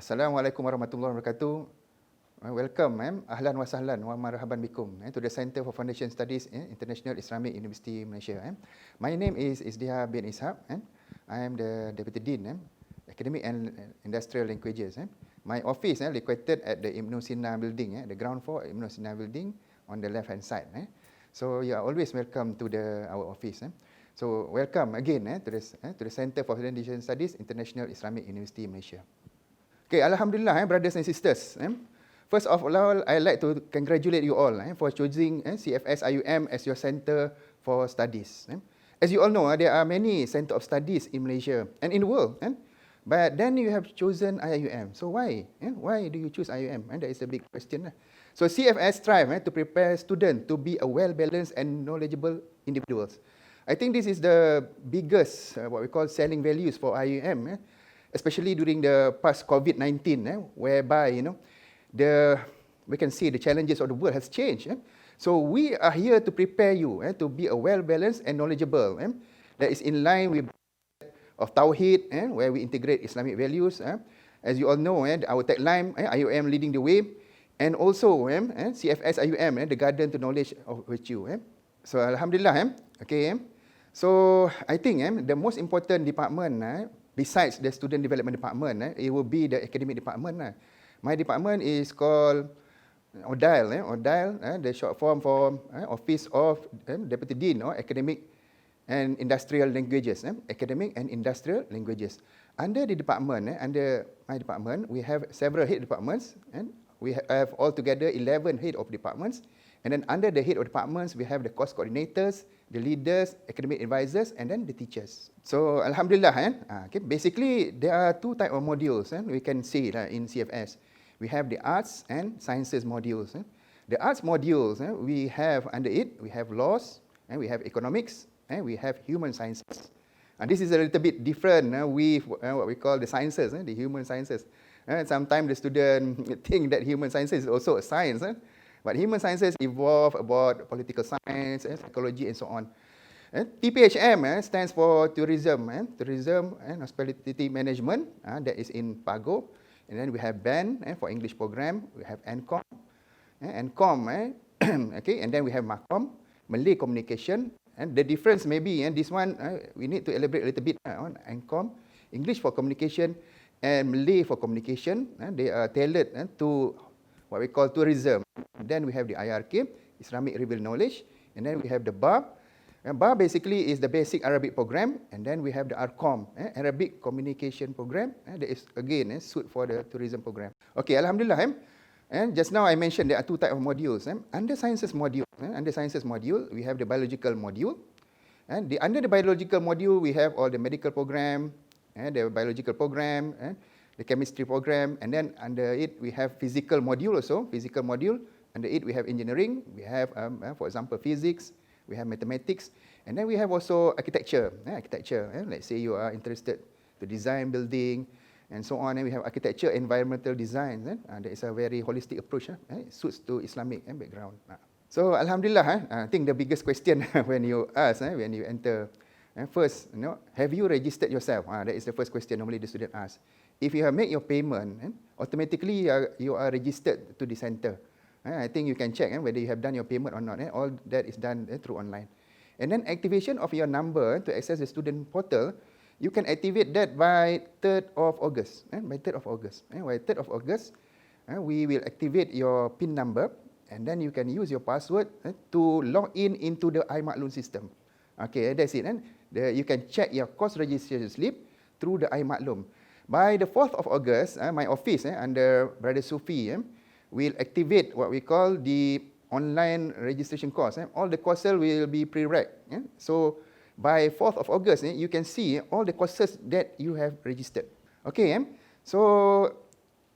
Assalamualaikum warahmatullahi wabarakatuh. Welcome, ahlan wa sahlan wa marhaban bikum to the Center for Foundation Studies, International Islamic University Malaysia. My name is Izdiha bin Ishaq. I am the Deputy Dean, Academic and Industrial Languages. My office located at the Ibn Sina building, the ground floor Ibn Sina building on the left hand side. So you are always welcome to our office. So welcome again to the Center for Foundation Studies, International Islamic University Malaysia. Okay, Alhamdulillah, brothers and sisters. First of all, I'd like to congratulate you all for choosing CFS IUM as your center for studies. As you all know, there are many centers of studies in Malaysia and in the world. But then you have chosen IUM. So why? Why do you choose IUM? That is a big question. So CFS strive to prepare students to be a well-balanced and knowledgeable individuals. I think this is the biggest, what we call selling values for IUM. Especially during the past COVID-19, whereby we can see the challenges of the world has changed. So we are here to prepare you to be a well-balanced and knowledgeable that is in line with of Tawheed, where we integrate Islamic values. As you all know, our tagline, IUM leading the way, and also CFS IUM, the garden to knowledge of virtue. So Alhamdulillah, okay. So I think the most important department besides the student development department, it will be the academic department. My department is called ODILE, the short form for Office of Deputy Dean or Academic and Industrial Languages. Academic and Industrial Languages. Under the department, under my department, we have several head departments, and we have altogether 11 head of departments. And then under the head of departments, we have the course coordinators, the leaders, academic advisors, and then the teachers. So Alhamdulillah, basically there are two types of modules we can see in CFS. We have the arts and sciences modules. The arts modules, we have under it, we have laws, and we have economics, and we have human sciences. And this is a little bit different with what we call the sciences, the human sciences. Sometimes the student think that human sciences is also a science. But human sciences evolve about political science, psychology, and so on. TPHM stands for Tourism, Tourism and Hospitality Management. That is in PAGO. And then we have BAN for English program. We have NCOM, okay. And then we have MACOM, Malay Communication. And the difference maybe, this one we need to elaborate a little bit on NCOM, English for Communication, and Malay for Communication. They are tailored to what we call tourism. Then we have the IRK, Islamic Revealed Knowledge, and then we have the BAR. And BAR basically is the basic Arabic program, and then we have the ARCOM, Arabic Communication Program, that is again suit for the tourism program. Okay, Alhamdulillah. And just now I mentioned there are two types of modules. Under sciences module, we have the biological module. And under the biological module, we have all the medical program, the biological program, the chemistry program, and then under it we have physical module also. Physical module, under it we have engineering, we have, for example, physics, we have mathematics, and then we have also architecture. Let's say you are interested to design building, and so on. And we have architecture, environmental design. That is a very holistic approach. It suits to Islamic background. So Alhamdulillah, I think the biggest question when you ask, when you enter, first, have you registered yourself? That is the first question normally the student asks. If you have made your payment, automatically you are registered to the center. I think you can check whether you have done your payment or not. All that is done through online. And then activation of your number to access the student portal, you can activate that by 3rd of August. By 3rd of August. By 3rd of August, we will activate your PIN number, and then you can use your password to log in into the iMaklum system. Okay, that's it. You can check your course registration slip through the iMaklum. By the 4th of August, my office under Brother Sufi will activate what we call the online registration course. All the courses will be pre-reg. So by 4th of August, you can see all the courses that you have registered. Okay, so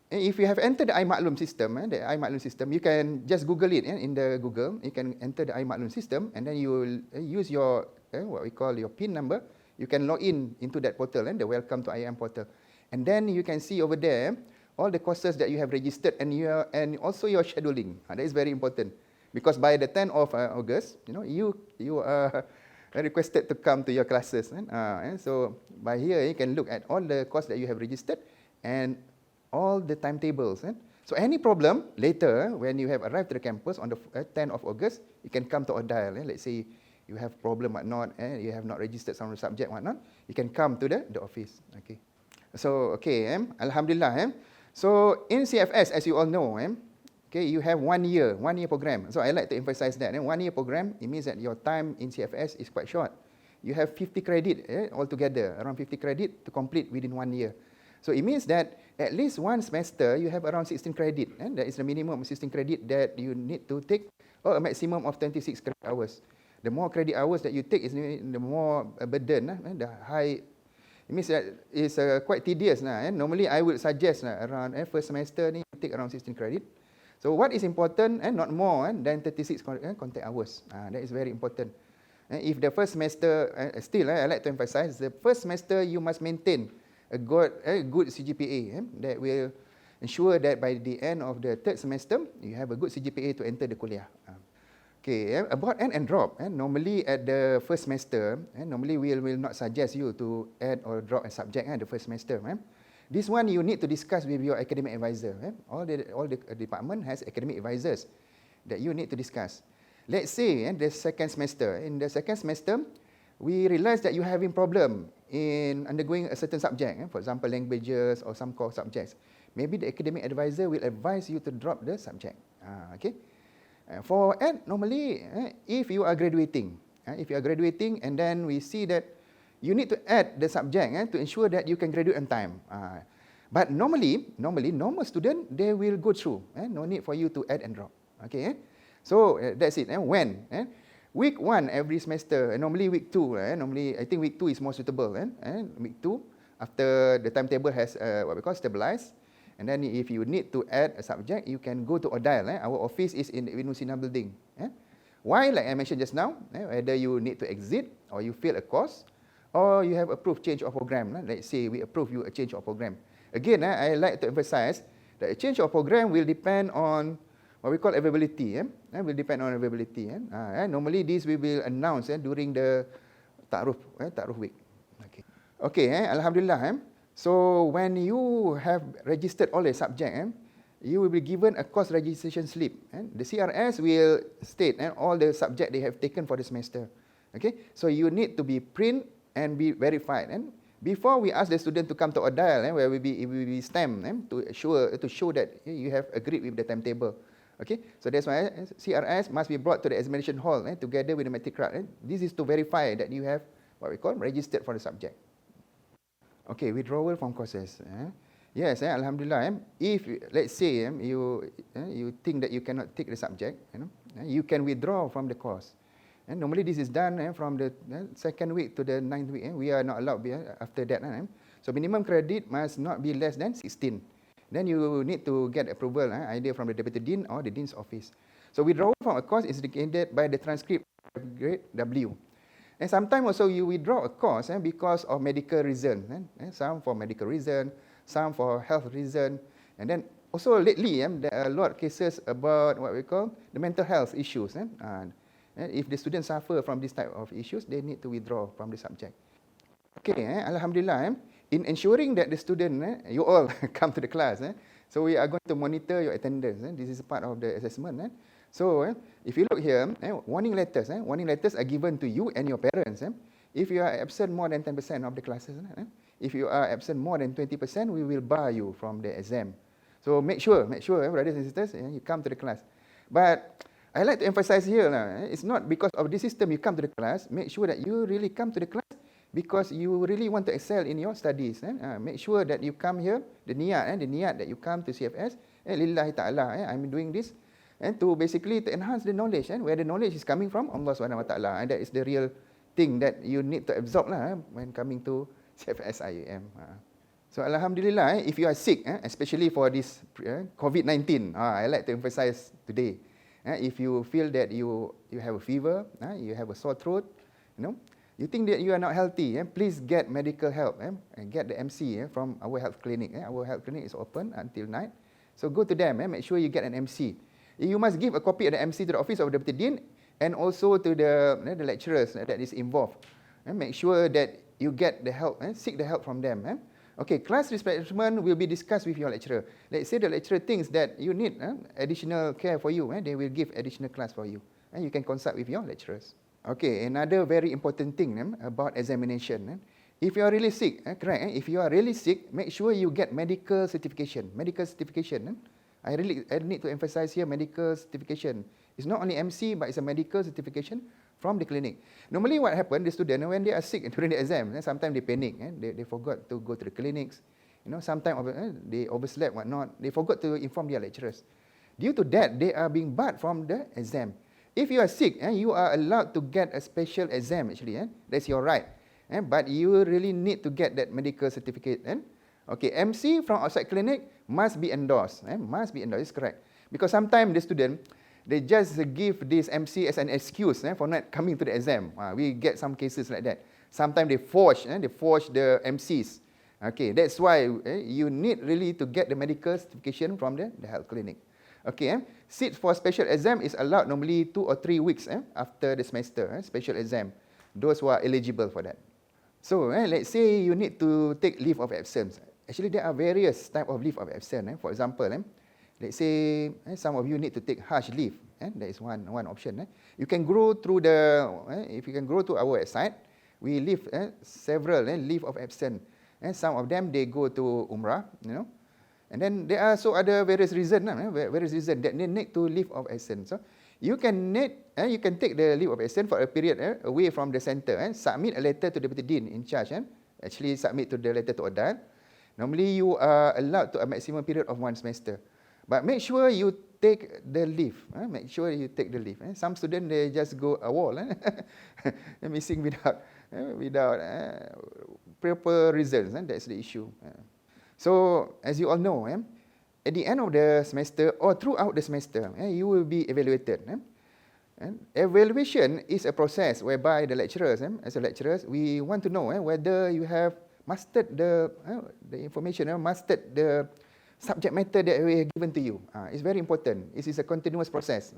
if you have entered the iMaklum system, you can just Google it in the Google. You can enter the iMaklum system, and then you will use your what we call your PIN number. You can log in into that portal, the Welcome to IUM portal. And then you can see over there all the courses that you have registered and also your scheduling. That is very important, because by the 10th of August, you are requested to come to your classes. So by here you can look at all the courses that you have registered, and all the timetables. So any problem later, when you have arrived to the campus on the 10th of August, you can come to Odile. Let's say you have problem whatnot, you have not registered some subject whatnot, you can come to the office. Okay. So Alhamdulillah. So in CFS, as you all know, okay, you have 1 year program. So I like to emphasize that. 1 year program, it means that your time in CFS is quite short. You have 50 credit altogether, around 50 credit to complete within 1 year. So it means that at least one semester you have around 16 credit. That is the minimum 16 credit that you need to take, or a maximum of 26 credit hours. The more credit hours that you take, is the more burden, the high. It means that it's quite tedious. Normally, I would suggest around first semester you take around 16 credit. So what is important, not more than 36 contact hours. That is very important. If the first semester, still I like to emphasize, the first semester you must maintain a good CGPA that will ensure that by the end of the third semester, you have a good CGPA to enter the kuliah. Okay, about add and drop. Normally at the first semester, normally we will not suggest you to add or drop a subject the first semester. This one you need to discuss with your academic advisor. All the department has academic advisors that you need to discuss. Let's say the second semester. In the second semester, we realize that you're having problem in undergoing a certain subject. For example, languages or some core subjects. Maybe the academic advisor will advise you to drop the subject. Okay. For add, normally, if you are graduating, and then we see that you need to add the subject to ensure that you can graduate on time. But normally, normal student, they will go through. No need for you to add and drop. Okay. So that's it. When? Week 1 every semester. Normally week 2. Normally, I think week 2 is more suitable. Week 2, after the timetable has what we call stabilized. And then if you need to add a subject, you can go to Odile. Our office is in the Ibn Sina building. Why? Like I mentioned just now, whether you need to exit or you fail a course or you have approved change of program. Let's say we approve you a change of program. Again, I like to emphasize that a change of program will depend on what we call availability. Will depend on availability. Normally this we will announce during the Ta'aruf week. Okay, Alhamdulillah. So when you have registered all the subject, you will be given a course registration slip. The CRS will state all the subject they have taken for the semester. Okay, so you need to be print and be verified. Before we ask the student to come to Odile, where we will be stamped to show that you have agreed with the timetable. Okay, so that's why CRS must be brought to the examination hall together with the matric card. This is to verify that you have what we call registered for the subject. Okay, withdrawal from courses. Yes, Alhamdulillah. If let's say you think that you cannot take the subject, you can withdraw from the course. Normally this is done from the second week to the 9th week. We are not allowed after that. So minimum credit must not be less than 16. Then you need to get approval either from the Deputy Dean or the Dean's office. So withdrawal from a course is indicated by the transcript of grade W. And sometimes also you withdraw a course because of medical reason. Some for medical reason, some for health reason. And then also lately there are a lot of cases about what we call the mental health issues. If the students suffer from this type of issues, they need to withdraw from the subject. Okay, Alhamdulillah. In ensuring that the student, you all come to the class. So we are going to monitor your attendance. This is part of the assessment. So if you look here, warning letters are given to you and your parents. If you are absent more than 10% of the classes, if you are absent more than 20%, we will bar you from the exam. So make sure, brothers and sisters, you come to the class. But I like to emphasize here, it's not because of this system you come to the class. Make sure that you really come to the class because you really want to excel in your studies. Make sure that you come here, the niyat that you come to CFS, lillahi ta'ala, I'm doing this, and to basically to enhance the knowledge, where the knowledge is coming from, Allah SWT, and that is the real thing that you need to absorb when coming to CFS IAM. So Alhamdulillah, if you are sick, especially for this COVID-19, I like to emphasize today, if you feel that you have a fever, you have a sore throat, you think that you are not healthy, please get medical help and get the MC from our health clinic. Our health clinic is open until night. So go to them, make sure you get an MC. You must give a copy of the MC to the office of the Deputy Dean and also to the lecturers that is involved. Make sure that you get the help, seek the help from them. Okay, class replacement will be discussed with your lecturer. Let's say the lecturer thinks that you need additional care for you, they will give additional class for you. And you can consult with your lecturers. Okay, another very important thing about examination. If you are really sick, correct? If you are really sick, make sure you get medical certification. Medical certification. I need to emphasize here medical certification. It's not only MC, but it's a medical certification from the clinic. Normally what happens, the student, when they are sick during the exam, sometimes they panic. They forgot to go to the clinics. Sometimes they overslept, whatnot. They forgot to inform their lecturers. Due to that, they are being barred from the exam. If you are sick, you are allowed to get a special exam actually. That's your right. But you really need to get that medical certificate. Okay, MC from outside clinic must be endorsed. Must be endorsed, it's correct. Because sometimes the student, they just give this MC as an excuse for not coming to the exam. We get some cases like that. Sometimes they forge the MCs. Okay, that's why you need really to get the medical certification from the health clinic. Okay, seat for special exam is allowed normally 2 or 3 weeks after the semester, special exam. Those who are eligible for that. So, let's say you need to take leave of absence. Actually, there are various types of leave of absence. For example, let's say some of you need to take harsh leave. That is one option. You can go through if you can go to our website, we leave several leave of absence. Some of them they go to Umrah, and then there are other various reasons that they need to leave of absence. So you can take the leave of absence for a period away from the center. Submit a letter to the Deputy Dean in charge. Actually submit to the letter to Odan. Normally you are allowed to a maximum period of 1 semester. But make sure you take the leave. Make sure you take the leave. Some students they just go a wall, missing without proper reasons. That's the issue. So as you all know, at the end of the semester or throughout the semester, you will be evaluated. Evaluation is a process whereby the lecturers, as a lecturers, we want to know whether you have mastered the information, mastered the subject matter that we have given to you. It's very important. It is a continuous process.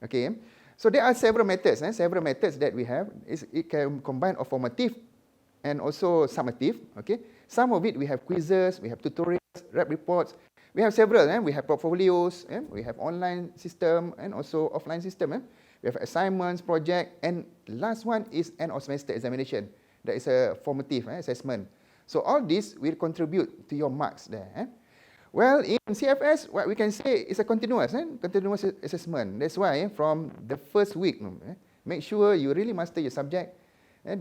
Okay, so there are several methods. Several methods that we have. It can combine of formative and also summative. Okay, some of it we have quizzes, we have tutorials, rep reports. We have several. We have portfolios. We have online system and also offline system. We have assignments, project, and last one is end of semester examination. That is a formative assessment. So all this will contribute to your marks there. Well, in CFS, what we can say is a continuous assessment. That's why from the first week, make sure you really master your subject.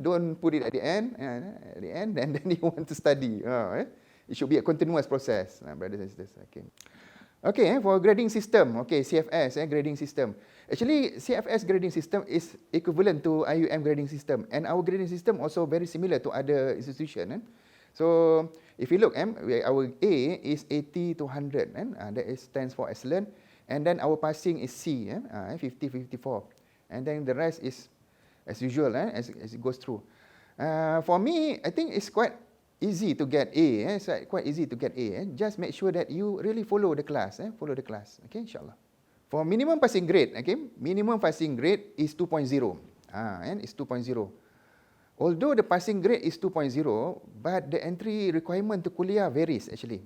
Don't put it at the end, and then you want to study. It should be a continuous process, brothers and sisters. Okay, for grading system, CFS grading system. Actually, CFS grading system is equivalent to IUM grading system, and our grading system also very similar to other institutions. So if you look, our A is 80 to 100, that stands for excellent, and then our passing is C, 50, 54, and then the rest is as usual, as it goes through. For me, I think it's quite easy to get A. It's quite easy to get A. Just make sure that you really follow the class. Follow the class. Okay, inshallah. For minimum passing grade, minimum passing grade is 2.0. It's 2.0. Although the passing grade is 2.0, but the entry requirement to kuliah varies actually.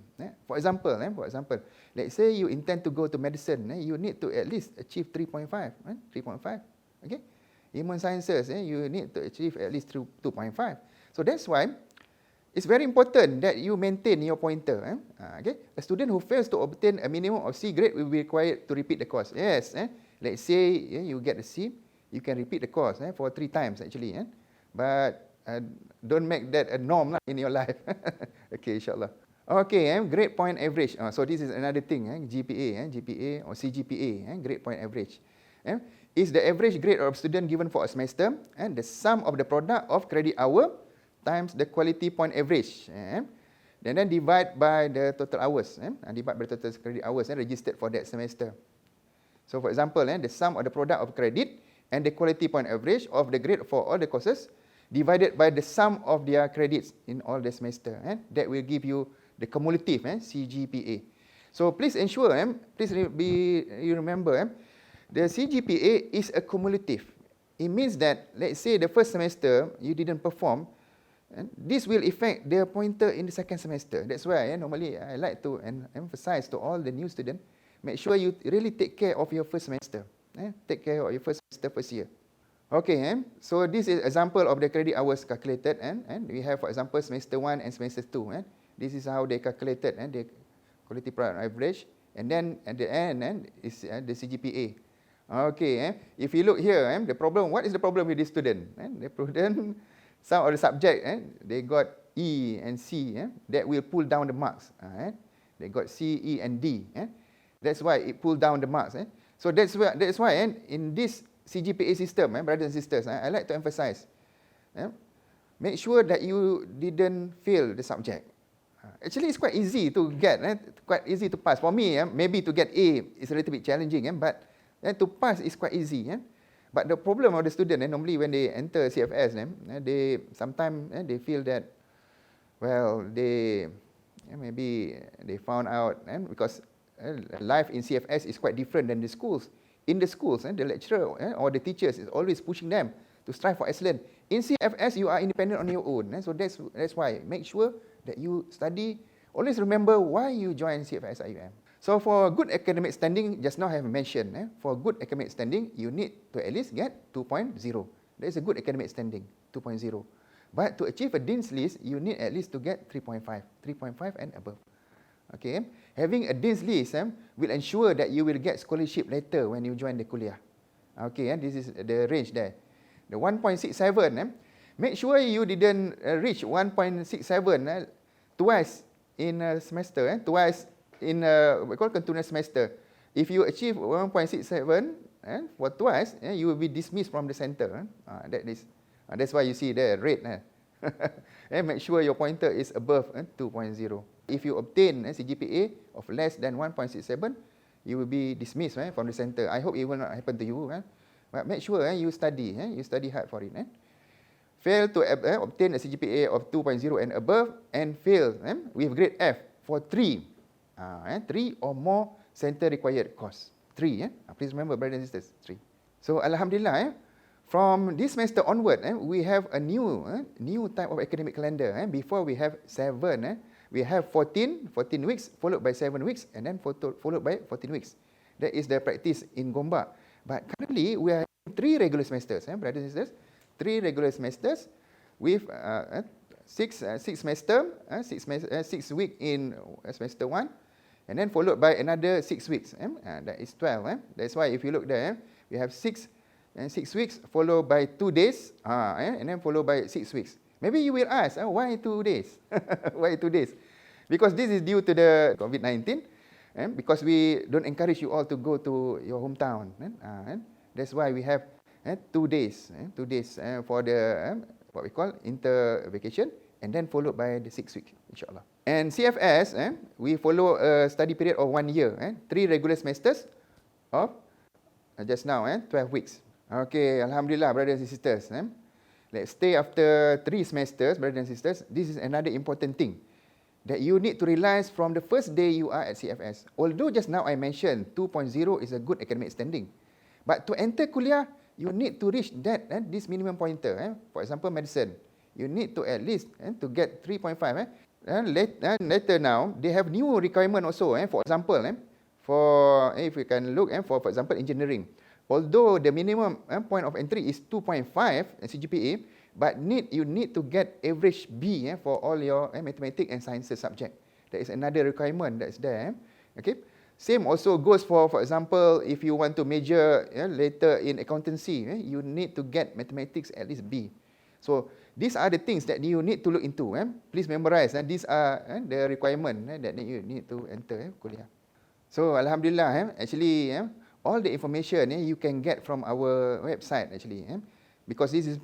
For example, let's say you intend to go to medicine, you need to at least achieve 3.5. 3.5. Okay. Human sciences, you need to achieve at least 2.5. So that's why it's very important that you maintain your pointer. Okay? A student who fails to obtain a minimum of C grade will be required to repeat the course. Yes. Let's say you get a C, you can repeat the course for 3 times actually. But don't make that a norm in your life. Okay, inshallah. Okay, grade point average. So this is another thing, GPA or CGPA, grade point average. Is the average grade of student given for a semester and the sum of the product of credit hour times the quality point average. And then divide by the total hours. Divide by the total credit hours registered for that semester. So for example, the sum of the product of credit and the quality point average of the grade for all the courses divided by the sum of their credits in all the semester. That will give you the cumulative CGPA. So please ensure, you remember, the CGPA is a cumulative. It means that, let's say the first semester you didn't perform, This will affect their pointer in the second semester. That's why normally I like to emphasize to all the new students, make sure you really take care of your first semester. Take care of your first semester, first year. Okay, so this is example of the credit hours calculated, and we have, for example, semester 1 and semester 2. This is how they calculated the quality product average, and then at the end is the CGPA. Okay, if you look here, the problem, what is the problem with this student? The student, some of the subject, they got E and C, that will pull down the marks. They got C, E, and D. That's why it pulled down the marks. So that's why in this CGPA system, brothers and sisters, I like to emphasize, make sure that you didn't fail the subject. Actually, it's quite easy to get, quite easy to pass. For me, maybe to get A is a little bit challenging, but to pass is quite easy. But the problem of the student, normally when they enter CFS, they sometimes they feel that, well, they maybe they found out, because life in CFS is quite different than the schools. In the schools, the lecturer or the teachers is always pushing them to strive for excellence. In CFS, you are independent on your own. So that's why make sure that you study. Always remember why you join CFS IUM. So for good academic standing, just now I have mentioned, for good academic standing, you need to at least get 2.0. That is a good academic standing, 2.0. But to achieve a Dean's List, you need at least to get 3.5 and above. Okay, having a Dean's List will ensure that you will get scholarship later when you join the kuliah. Okay, this is the range there. The 1.67, make sure you didn't reach 1.67 twice in a semester, twice in what we call continuous semester. If you achieve 1.67 for twice, you will be dismissed from the center. That's why you see the red. Make sure your pointer is above 2.0. If you obtain a CGPA of less than 1.67, you will be dismissed from the center. I hope it will not happen to you. But make sure you study hard for it. Fail to obtain a CGPA of 2.0 and above, and fail with grade F for 3 or more center required course. 3, please remember, brothers and sisters, 3. So Alhamdulillah, from this semester onward, we have a new type of academic calendar. Before we have 7, we have 14 weeks, followed by 7 weeks, and then followed by 14 weeks. That is the practice in Gombak. But currently, we are in 3 regular semesters, brothers and sisters. 3 regular semesters with 6 weeks in semester 1, and then followed by another 6 weeks. That is 12. That's why if you look there, we have 6 weeks followed by 2 days, and then followed by 6 weeks. Maybe you will ask, why 2 days? Why 2 days? Because this is due to the COVID-19, because we don't encourage you all to go to your hometown. That's why we have 2 days. 2 days for the what we call inter vacation, and then followed by the 6 weeks, inshallah. And CFS, we follow a study period of 1 year, 3 regular semesters of just now 12 weeks. Okay, Alhamdulillah, brothers and sisters. Let's stay after 3 semesters, brothers and sisters. This is another important thing that you need to realize from the first day you are at CFS. Although just now I mentioned 2.0 is a good academic standing, but to enter kuliah, you need to reach that this minimum pointer. For example, medicine, you need to at least to get 3.5. Later now, they have new requirement also. For example, for if we can look for example, engineering. Although the minimum point of entry is 2.5 CGPA, but you need to get average B for all your mathematics and sciences subject. That is another requirement that's there. Okay. Same also goes for example, if you want to major later in accountancy, you need to get mathematics at least B. So these are the things that you need to look into. Please memorize. These are the requirement that you need to enter kuliah. So Alhamdulillah, actually all the information you can get from our website actually. Because this is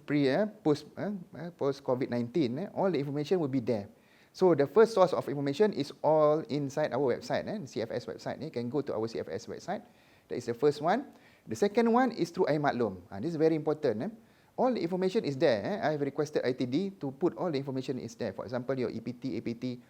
post COVID-19, all the information will be there. So the first source of information is all inside our website, CFS website. You can go to our CFS website. That is the first one. The second one is through iMaklum. This is very important. All the information is there. I have requested ITD to put all the information is there. For example, your EPT, APT,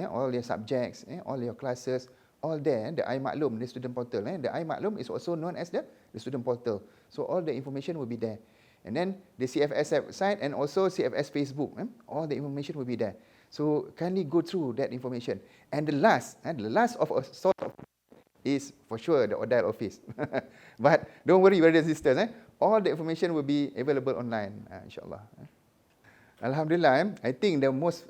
all your subjects, all your classes, all there. The iMaklum, the student portal. The iMaklum is also known as the student portal. So all the information will be there. And then the CFS website and also CFS Facebook, all the information will be there. So kindly go through that information. And the last of a sort of is for sure the ODAL office. But don't worry, brothers and sisters, all the information will be available online, insyaAllah. Alhamdulillah, I think the most,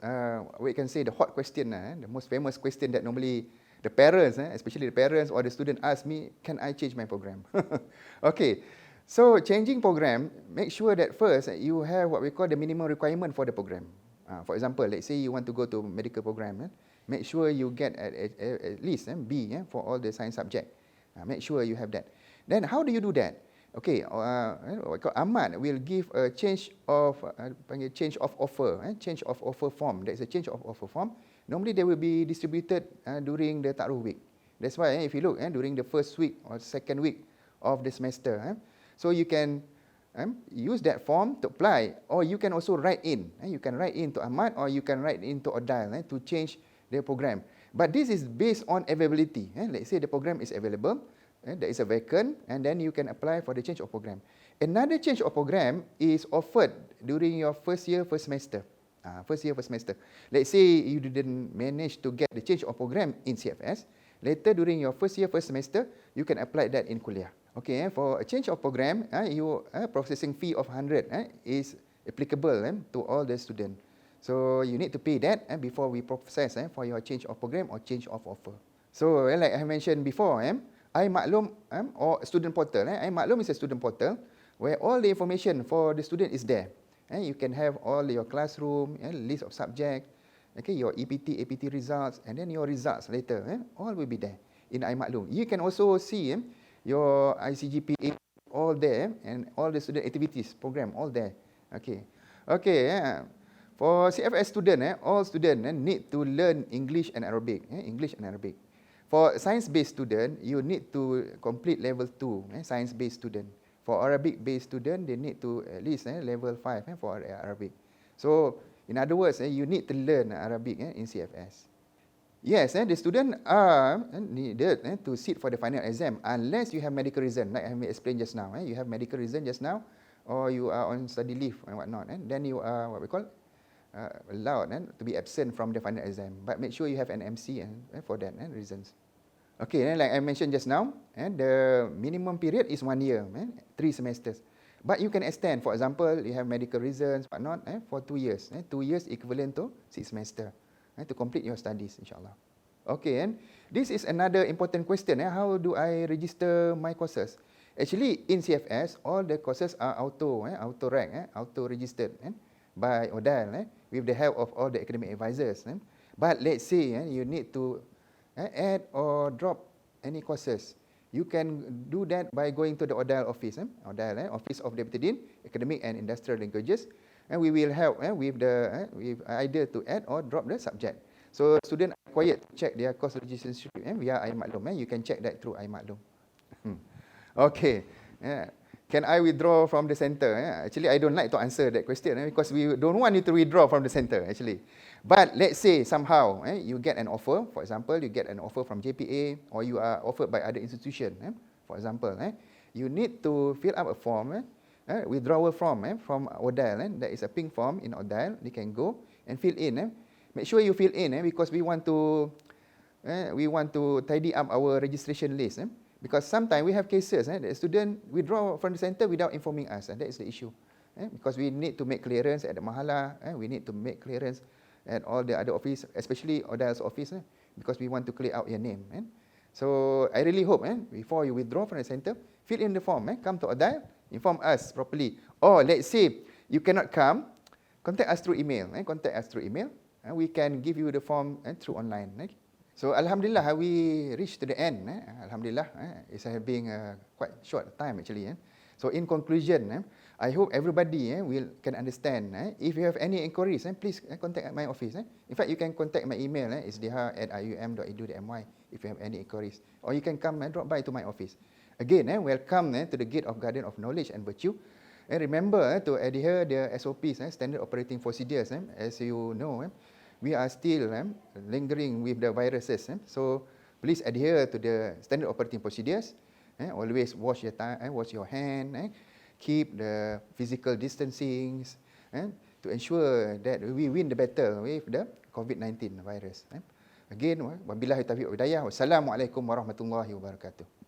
we can say the hot question, the most famous question that normally the parents, especially the parents or the student ask me, can I change my program? Okay, so changing program, make sure that first you have what we call the minimum requirement for the program. For example, let's say you want to go to medical program, make sure you get at least B for all the science subject. Make sure you have that. Then how do you do that? Okay, Ahmad will give a change of offer form. There is a change of offer form. Normally they will be distributed during the Ta'aruf week. That's why if you look during the first week or second week of the semester, so you can use that form to apply, or you can also write in. You can write in to Ahmad, or you can write in to ODAL to change the program. But this is based on availability. Let's say the program is available, there is a vacant, and then you can apply for the change of program. Another change of program is offered during your first year, first semester. First semester. Let's say you didn't manage to get the change of program in CFS. Later during your first year, first semester, you can apply that in kuliah. Okay, for a change of program, processing fee of 100 is applicable to all the students. So you need to pay that before we process for your change of program or change of offer. So like I mentioned before, iMaklum or student portal. iMaklum is a student portal where all the information for the student is there. You can have all your classroom, list of subject, okay, your EPT, APT results, and then your results later. All will be there in iMaklum. You can also see your ICGPA all there, and all the student activities program all there. Okay. For CFS student, all students need to learn English and Arabic. English and Arabic. For science-based student, you need to complete level 2, science-based student. For Arabic-based student, they need to at least level 5 for Arabic. So, in other words, you need to learn Arabic in CFS. Yes, the student are needed to sit for the final exam unless you have medical reason, like I explained just now. You have medical reason just now, or you are on study leave and whatnot. Then you are what we call allowed to be absent from the final exam. But make sure you have an MC for that reasons. Okay, like I mentioned just now, the minimum period is 1 year, 3 semesters. But you can extend. For example, you have medical reasons, whatnot, for 2 years. 2 years equivalent to 6 semesters to complete your studies, insyaAllah. Okay, and this is another important question. How do I register my courses? Actually, in CFS, all the courses are auto-registered by ODAL with the help of all the academic advisors. But let's say you need to add or drop any courses. You can do that by going to the ODAL office, Office of Deputy Dean, Academic and Industrial Languages, and we will help with either to add or drop the subject. So students are required to check their course registration via iMaklum. You can check that through iMaklum. Okay. Can I withdraw from the center? Actually, I don't like to answer that question because we don't want you to withdraw from the center, actually. But let's say somehow you get an offer. For example, you get an offer from JPA or you are offered by other institution. For example, you need to fill up a form, withdrawal form from ODAL. There is a pink form in ODAL. You can go and fill in. Make sure you fill in because we want to tidy up our registration list. Because sometimes we have cases that student withdraw from the center without informing us, and that is the issue. Because we need to make clearance at the Mahala, we need to make clearance at all the other office, especially ODAL's office, because we want to clear out your name. So I really hope before you withdraw from the center, fill in the form, come to ODAL, inform us properly. Or let's say you cannot come, contact us through email. We can give you the form through online. So Alhamdulillah, we reached to the end. Alhamdulillah, it's been quite short time actually. So in conclusion, I hope everybody can understand. If you have any inquiries, please contact my office. In fact, you can contact my email, isdiha@ium.edu.my if you have any inquiries. Or you can come and drop by to my office. Again, welcome to the Gate of Guardian of Knowledge and Virtue. And remember to adhere the SOPs, Standard Operating Procedures. As you know, we are still lingering with the viruses. So please adhere to the standard operating procedures. Always wash your hand. keep the physical distancing, to ensure that we win the battle with the COVID-19 virus. Again, wabillahi taufiq wal hidayah. Wassalamualaikum warahmatullahi wabarakatuh.